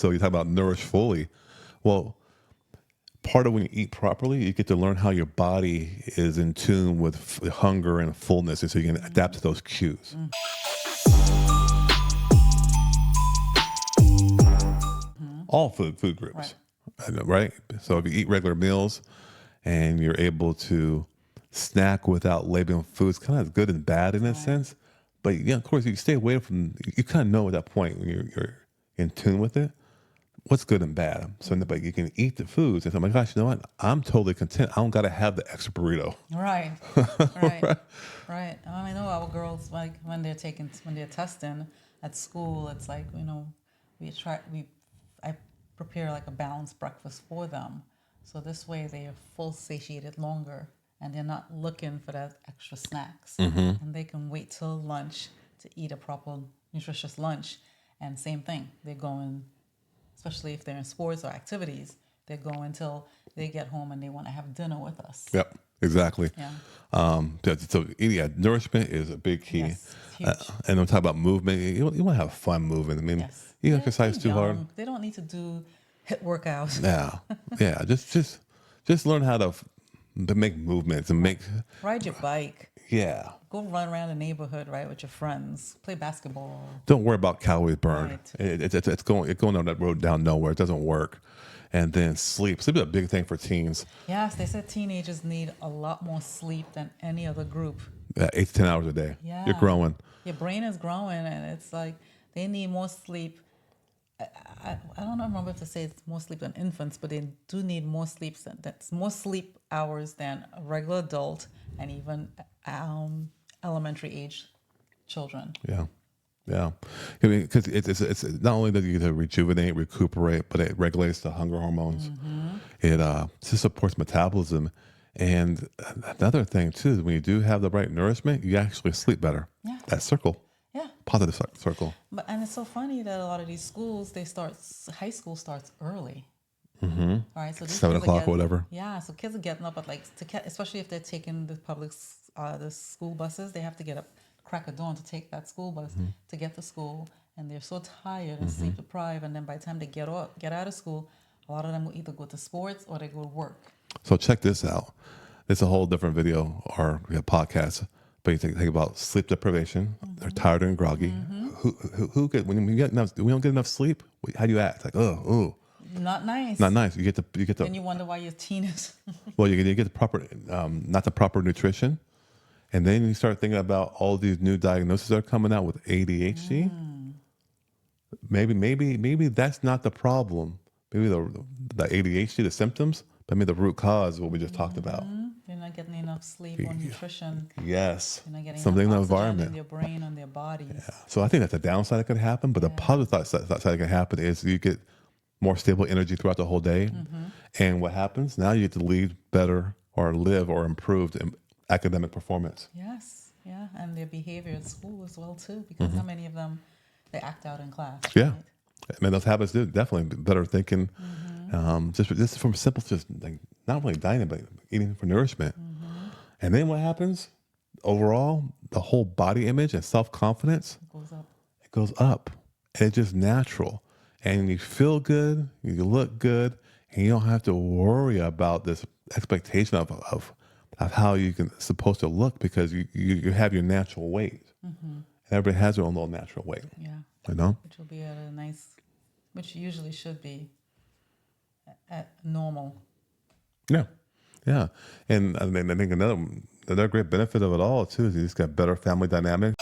So you talk about nourish fully. Well, part of when you eat properly, you get to learn how your body is in tune with hunger and fullness, and so you can adapt to those cues. All food groups, right? So if you eat regular meals and you're able to snack without labeling foods, kind of good and bad in a sense. But yeah, of course, you stay away from. You kind of know at that point when you're in tune with it, what's good and bad. So but you can eat the foods, and so, oh my gosh, you know what? I'm totally content. I don't got to have the extra burrito. Right, right. I know our girls, like when they're testing at school, it's like, I prepare like a balanced breakfast for them, so this way they are full satiated longer, and they're not looking for that extra snacks, and they can wait till lunch to eat a proper nutritious lunch. And same thing, they're going, especially if they're in sports or activities, they're going till they get home and they want to have dinner with us. Yep, exactly. Yeah. So nourishment is a big key. Yes, huge. And we'll talk about movement. You want to have fun moving. I mean, you exercise too hard. They don't need to do HIIT workouts. Yeah. Just learn how to make movements and ride your bike. Yeah. Go run around the neighborhood, right, with your friends. Play basketball. Don't worry about calories burned. Right. It's going on that road down nowhere. It doesn't work. And then sleep. Sleep is a big thing for teens. Yes, they said teenagers need a lot more sleep than any other group. 8 to 10 hours a day. Yeah. You're growing. Your brain is growing, and it's like they need more sleep. I don't remember if to say it's more sleep than infants, but they do need more sleep. That's more sleep hours than a regular adult and even elementary age children. Yeah. I mean, because it's not only that you get to rejuvenate, recuperate, but it regulates the hunger hormones. It just supports metabolism. And another thing too is when you do have the right nourishment, you actually sleep better. Yeah. That circle. Yeah. Positive circle. And it's so funny that a lot of these schools, high school starts early. All right, so 7 o'clock or whatever. Yeah, so kids are getting up at especially if they're taking the school buses, they have to get up crack of dawn to take that school bus to get to school, and they're so tired and sleep deprived, and then by the time they get out of school, a lot of them will either go to sports or they go to work. So check this out. It's a whole different video or podcast, but you think about sleep deprivation. They're tired and groggy. Who get when we don't get enough sleep? How do you act? Like Not nice. Not nice. You get the. Then you wonder why your teen is. Well, you get the proper, not the proper nutrition, and then you start thinking about all these new diagnoses that are coming out with ADHD. Maybe that's not the problem. Maybe the ADHD, the symptoms, but maybe the root cause is what we just talked about. You're not getting enough sleep or nutrition. Yes. You're not getting something in the enough oxygen environment in your brain and their bodies. Yeah. So I think that's a downside that could happen, but the positive side that can happen is you get more stable energy throughout the whole day. And what happens? Now you get to lead better or live or improved in academic performance. Yes, yeah. And their behavior at school as well, too, because how many of them, they act out in class. Yeah. Right? I mean, those habits do definitely better thinking. Just from simple, just like not really dining, but eating for nourishment. And then what happens? Overall, the whole body image and self-confidence It goes up. And it's just natural. And you feel good, you look good, and you don't have to worry about this expectation of how you can supposed to look because you have your natural weight. And everybody has their own little natural weight. Yeah. You know? Which will be at which usually should be at normal. Yeah. Yeah. And I think another great benefit of it all too is you just got better family dynamics.